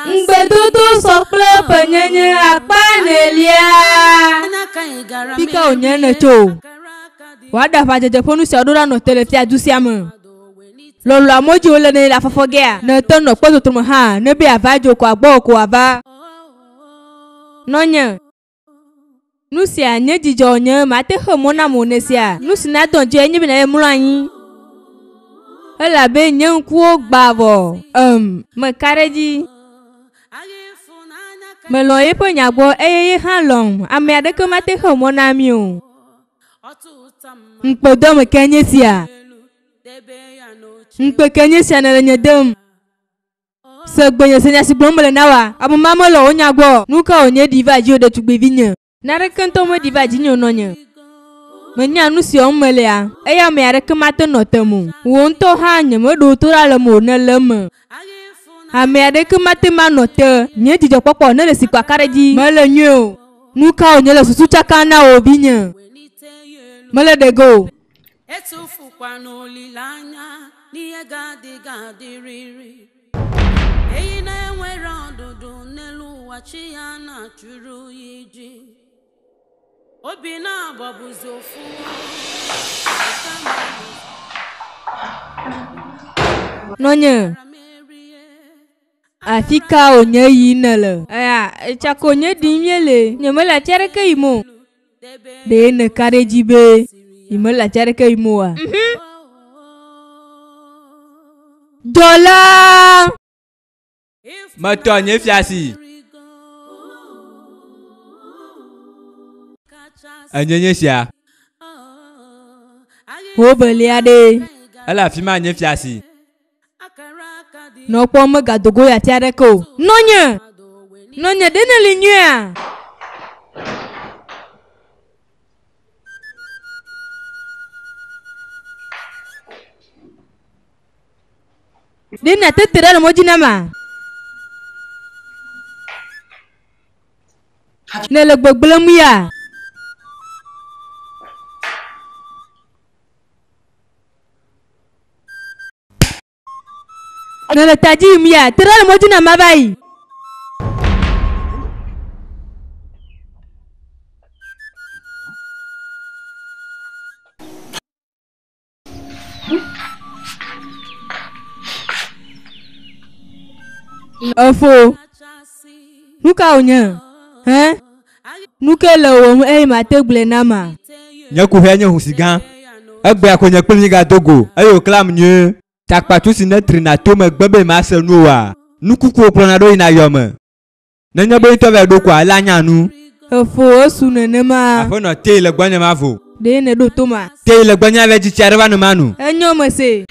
Ngbetutu sokle penyenye akpanelia. Pika onye na cho. Wada fajaje ponu si adura no telefia jusiame. Lolo amoji ole ne la fafogea. Na tono kwezo tumu ha. Nebe avajo kwa bo kwa va. Nonya. Nusi anye jijo nye mate homona monesia. Nusi na donje enye bina emulanyi. Ela be nye nkuo gbavo. Mekareji. Meloye po nyagbo eye halong. Ame adeke mate homona miu. Nkpodo mekenye siya. Nkpe kenye siya na lenye dem. Segbenye senya si blombele nawa. Abu mama lo onyagbo. Nuka onye diva jio de tugbe vinye. Nare kento mo diva jinyo nonye. Menya nusi omele ya. Eya me areke mate notemu. Wonto hanye mo do tora le mo ne leme. Ame areke mate ma note. Nye jijo popo ne le sikwa kareji. Mele nyo. Nuka onye le susu chaka na obinye. Mele dego. Etufu kwa n'olilanya n'ihe gadi riri. Eyi na-enwere ọdụdụ n'elu ụwa chi ya na-achụrụ iji. Obi na-agbabụzi ofu. Nonye. Afika onye yi nele. Aya, chako onye di miele. Nyemela chereke imo. De ne kareji be. Imela chereke imo wa. Dola. Mato nye fiasi. Anyenye siya. Hobeli ade. Ala fima nye fiasi. No po mega dogo ya tiareko. Nonye. Nonye dene linyua. Dene tetera no mojina ma. Nele gbogbelemu ya. Nele tajim ya. Tera no mojina mabai. Afo. Nuka onya. Nuke lawo mate ble nama. Nyaku henye husigan. Egbe akonye kpeli ga dogo. Ayo klam nye. Takpatu si netri na tome gbebe ma se nuwa. Nukuku oprona do ina yome. Nenye be to ve do kwa ala nyanu. Afo osu nenema. Afo no te le gbanye mavo. De ne do toma. Te le gbanye ve chiareva no manu. Enyo mese.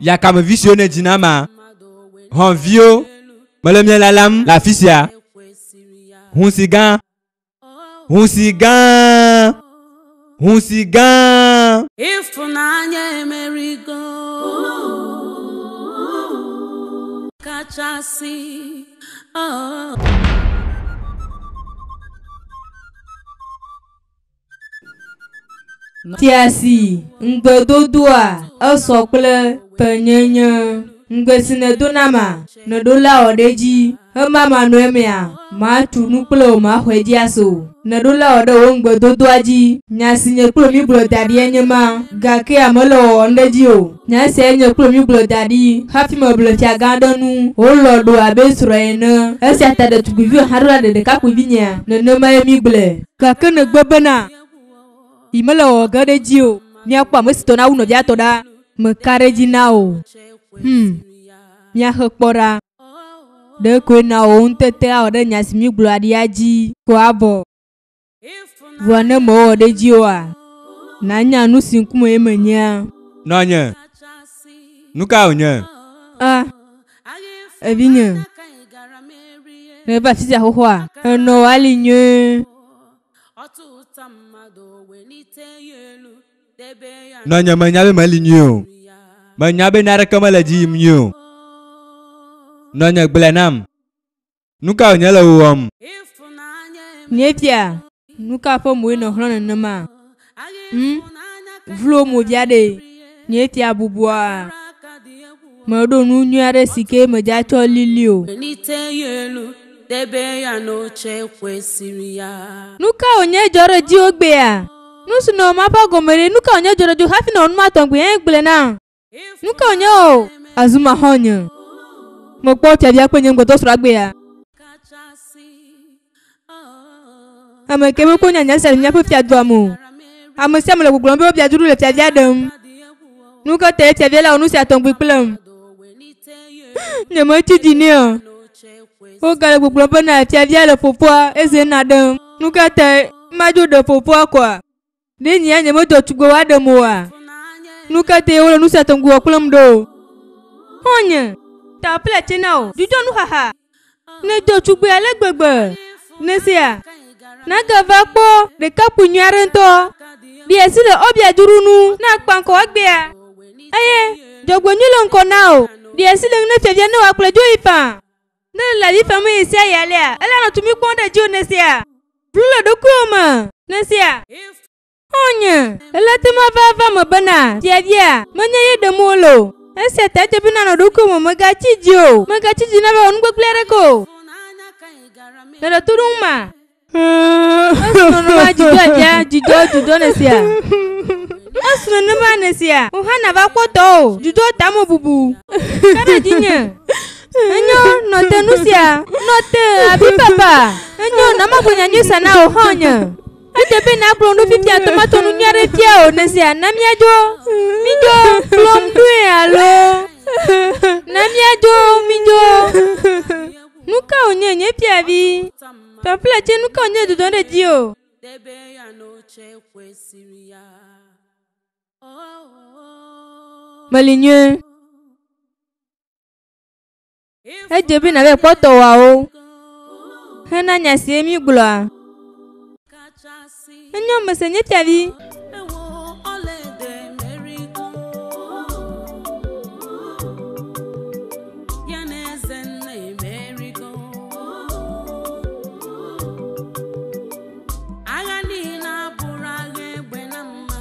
Ya kame visione jinama. Hon vio. Malemye lalam la fisia. Hunsigan. Hunsigan. Hunsigan. Ifunanya emerigo. Kachasi. Tiasi. Ngbedodoa. Asokle. Penyenye. Ngbesine donama. Nedola odeji. Mama noemia. Ma tunu klo ma hwejiaso. Nedola ode wongbe dodoaji. Nyasinye klo mi blodadi enyema. Gake amelo ondeji o. Nyasi enye klo mi blodadi. Hafi me blotia gandonu. Olodo abesro ene. Esi atade tubivio harula de kakuvinya. Nenema emi ble. Gake negbebena. Imelo ogadeji o. Nyakwa mesitona uno viatoda. Mekareji nao. Nya hekpora. De kwe na o ntete a ode nyasimi gladi aji kwa abo. Wane mo ode jiwa. Na nya nusi nkumo emenya. Nonye. Nuka onye. Evinye. Neba sisi ahohwa. Eno wali nye. Nonye menyabe mali nyo. Menyabe nareke malaji mnyo. Nonye gbelenam. Nuka onye la uwom. Nepia. Nuka fo mwe no hlone nema. Vlo mo viade. nye fia bubua Modo nu nyare sike meja cho lilio Welite ya elu debe ya n'oche kwesịrị ya. Nuka onye joro ji ogbe ya Nusu no mapa gomere nuka onye joro ju hafi na onuma tongbe yen gbele na Nuka onye o azuma honye Mo po tia bia pe nyengbo to sura gbe ya Ame keme ko nya nya sel nya pe fia duamu Ame se amle guglon be bia juru le fia bia dem Nuka te tia bia la onu se atongbe plem Nya mo ti di ni o O gale guglon be na fia bia le popoa eze na dem Nuka te maju de popoa kwa De nya nya mo to tugbo wa dem wa Nuka te o le nu se atongbe plem do Honye Ta pele chenao jujo nu haha Ne to tugbo ale gbegbe Ne sia Na gava po de kapu nyare nto Bi esile obia durunu na kpanko agbea Aye jogbo nyulo nko nao Bi esile ne fevia ne wa kule jo ifa Ne la vi famu isia yalea Ela na tumi konde jo ne sia Blule do kuma Ne sia Onye Ela tima va mabana Tiavia Manya ye de molo Ese tete bina no do kuma Maga chijio na ba onugbe klere ko Nada turuma Asuna numa judo nesia Asuna numa nesia Uhana va koto Judo tamo bubu Kana dinya Enyo note nusia Note abi papa Enyo nama punya nyusa na ohonya Ajabe na blondu fifia tomato nunyare fia o nesia Namiajo Mijo Plom due alo Namiajo Mijo Nuka onye nye pia vi Tapila che nuka onye dudonde dio Debe ya n'oche kwesịrị ya. Malinye Ejebi na be poto wa o Hena nyasi emi gbula Enyo mese nye pia vi Ewo ọlaedo emerigo Ya na eze nna emerigo Agha niile abụrụ agha egbe na mma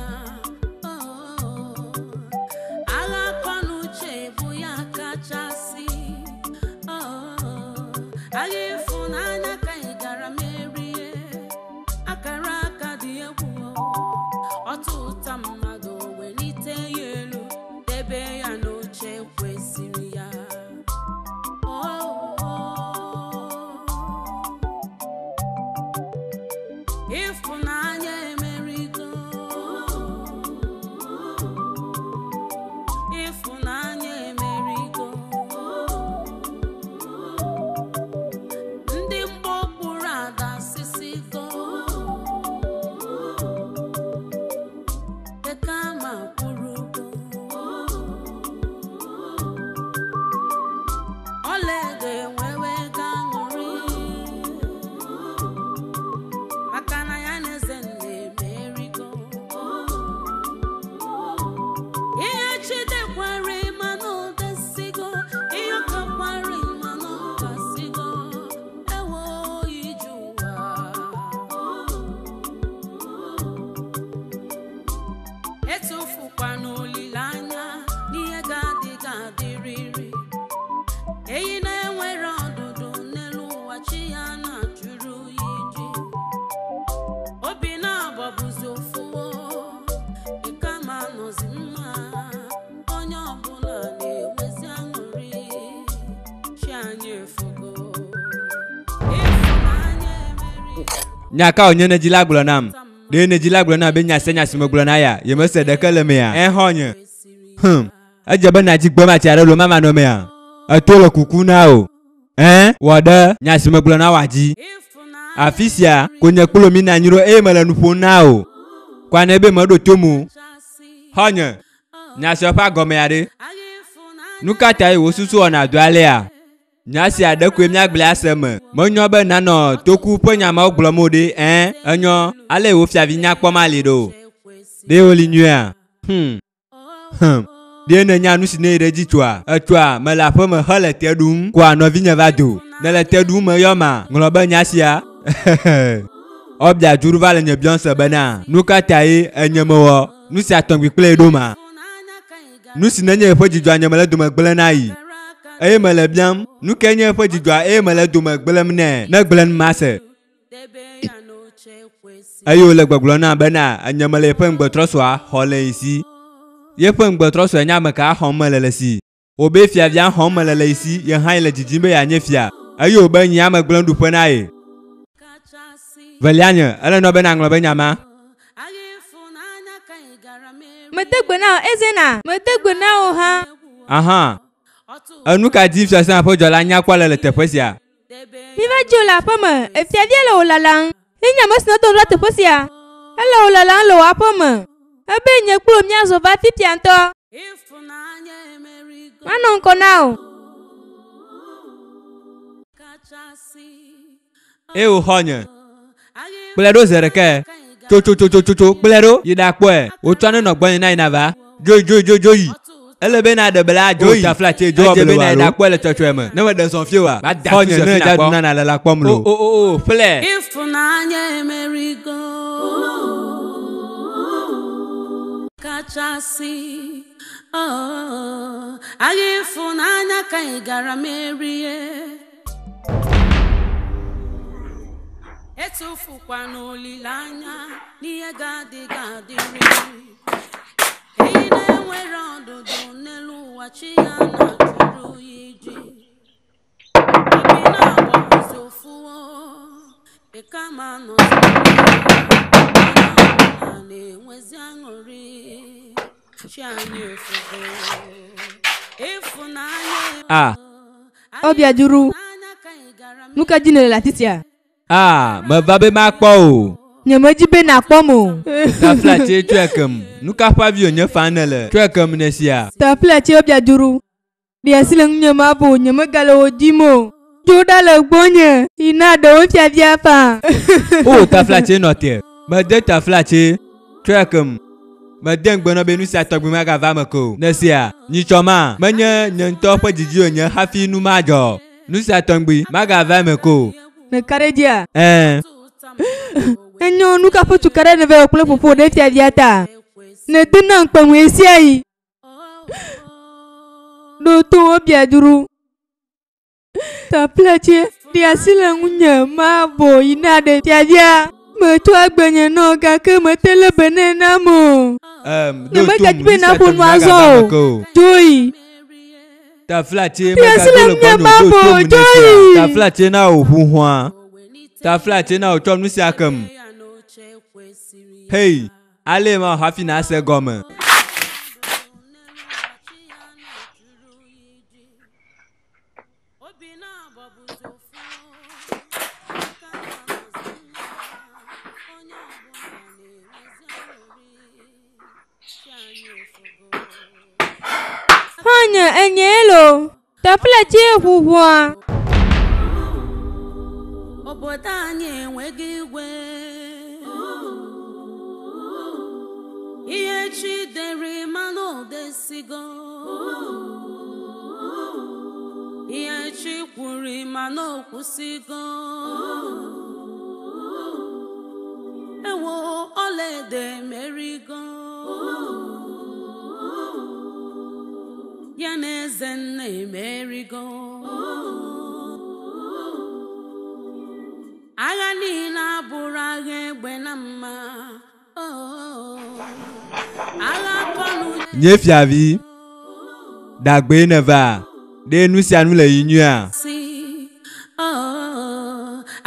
Agha akọ na uche bụ ya kachasị Agha ịfụnanya ka ị gara merie Akara aka dị egwu Ọtụtụ mmadụ welite ya elu debe ya n'oche kwesịrị ya. Ịfụnanya emerigo Ịfụnanya emerigo Ndị mgbe okpuru ada sisigo Dekama kwurugo Ọlaedo enwewe ga ṅụrị Maka na ya na eze nna emerigo Ihe chidekwara ịma na odesigo Ihe ọkakwara ịma na ọkasigo Ewo ije ụwa Etufukwana olileanya n'ihe ga-adịrịrị Eyi na-enwere ọdụdụ n'elu ụwa chi ya na-ajụrụ ya ije Obi na-agbabụzi ofuwo Ịkama nọzi mma Onye ọbụla na-enwezi aṅụrị Chi anyị efugo Ịfụnanya emeri Nyaka onye ne jila gbula nam De ne jila gbula na be nya se nya simo gbula na ya Ye se de kele me ya honye Ajabe na ji gbema ti are lo mama no me ya Atolo kuku na o Wada nya simo gbula na waji Afisia konye kpolo mi na nyiro mala nupo na o Kwa na ebe modo tomu Honye nya se pa gome ya de Nuka ta yi wosusu ona duale ya Nyasi adekwe mnya gbla aseme Monyo be nano toku po nya ma ogblo mode enyo ale wo fia vi nya kpo mali do De oli nua De ne nya nu sine reji twa atwa me la po me hole tedum kwa no vi nya vado ne le tedum me yoma nglo be nyasi ya Obja juru vale nye bionse bena Nuka ta yi enyemo nu si atongbi kple do ma nu si nenye eƒe dzidzɔ anyemele dome gblẽ na yi eye mele biam nu ke nye eƒe dzidzɔ eye mele dome gblẽm nɛ ne gblẽ mase eye wòle gbɔgblɔ na bena enyemele eƒe ŋgbetrɔsɔa xɔ le yi si yeƒe ŋgbetrɔsɔe nye ame ka xɔm mele le si wòbe fiavia xɔm mele le yi si ye hã le dzidzim be yeanye fia eye wòbe nyi ame gblẽ ɖuƒe na ye velia nye ele nɔ bena ŋlɔ be nyama Medegbe na ezena, medegbe na o ha. aha enu ka di fiase ƒe dzɔla nyakpɔ le teƒe sia Mi va dzo le aƒe me, efiavia le wò lalam. Enye ame si nedo ɖo teƒe sia. Ele wò lalam le wò aƒe me. Ebe nye kplo míazɔ va fifia ŋutɔ. Manɔ ŋkɔ na o. eye wòxɔ nye kplɔe ɖo ze ɖeke tso kplɔe ɖo yi ɖakpɔe wòtsɔ ne nɔ gbɔnye na yina va dzo yi ele bena ɖe bela dzo yi taflatse dzo edze bena yi ɖakpɔe le tsɔtsɔe me ne me ɖe zɔn fie wa xɔ nye ne dzadu nana le la kpɔm lo o ƒlɛ kachasị agha ịfụnanya ka ị gara merie etufukwana olileanya n'ihe ga-adịrị ị na-enwere ọdụdụ n'elu ụwa chi ya na-atụrụ ya iji obi na-agbapụzi ofu ịkama nọ na-enwezi aṅụrị chi anyị ofufe ịfụnanya Ọbịa juru. Nuka ji nele latisia. me va be makpɔ o Nye me ji be na kpɔm o. taflatse tsɔe kem nu ka ƒe avi wònye fa ne le tsɔe kem ne sia Taflatse ọbịa juru. Dia si le ŋunye ma bo, nye me gale wo dim o. Dzo ɖa le gbɔnye, yina ɖewo fiavia fa. o taflatse nɔ te mede taflatse tsɔe kem mede ŋgbe nɔ be nu sia tɔgbi magava me ko ne sia nyitsɔ ma menye nye ŋutɔ ƒe didi wònye hafi nu ma dzɔ nu sia tɔgbi magava me ko Ne kare dia. Enyo Enyo nuka ƒe tukare ne ve kple ƒoƒo ɖe fiavia ta. Ne de na ŋkpeŋu esia yi. Ɖo to ọbịa juru. Taflatse dia si le ŋunye ma bo yina ɖe fiavia. Meto agbenye nɔ gake mete le bene nam o. Ne me gati be na ƒo nu azɔ o. Dzoyi. taflatse Dia si le megado le ŋunye ma gbɔnye bo o to mu ne sia dzoyi. taflatse na o ʋuʋua taflatse na o tsɔ nu sia kem hei ale ma hafi na se gɔme Hanye enyelo. Taflatse ʋuʋua. obodo anyị enweghị igwe ihe chi dere mana odesigo ihe chi kwuru mana okwusigo ewo ọlaedo emerigo ya na eze nna emerigo agha niile abụrụ agha egbe na mma agha kọnụ nye fiavi dagbe ne va ɖe nu sia nu le yi nyuia si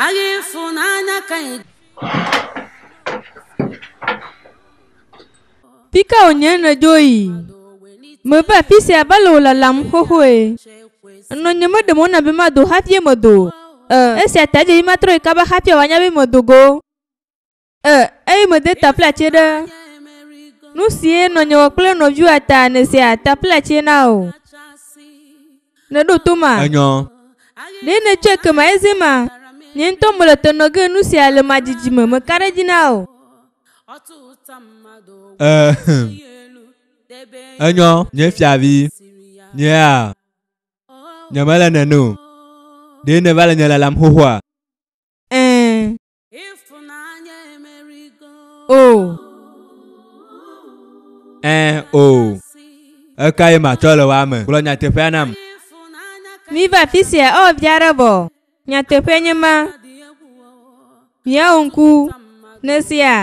agha ịfụnanya ka ị Pika onye ne dzoyi. Me va fi sia va le wò lalam xoxoe. Nɔ nye me ɖe mɔ na be ma do hafi me do. Esia ta dze yi ma trɔ yi kaba hafi wòanya be me do go. Eye me de taflatse ɖe. Nu sie nɔ nye wɔ kple nɔviwoa ta ne sia taflatse na o. Ne ɖo to ma. enyo Ne ne tsɔe kema ezi ma. Nye ŋutɔ me le te nɔ ge nu sia le ma dzidzi me ka ɖe dzi na o. enyo nye fiavi nyea nye mele nene o ɖe ne va le nye lalam xoxoa ịfụnanya emerigo O. o eka ye ma tɔ le wa me kplɔ nyateƒea nam. Mi va fi sia o via ɖe bɔ. Nyateƒe nye ma. Miawo ŋku. Nesia.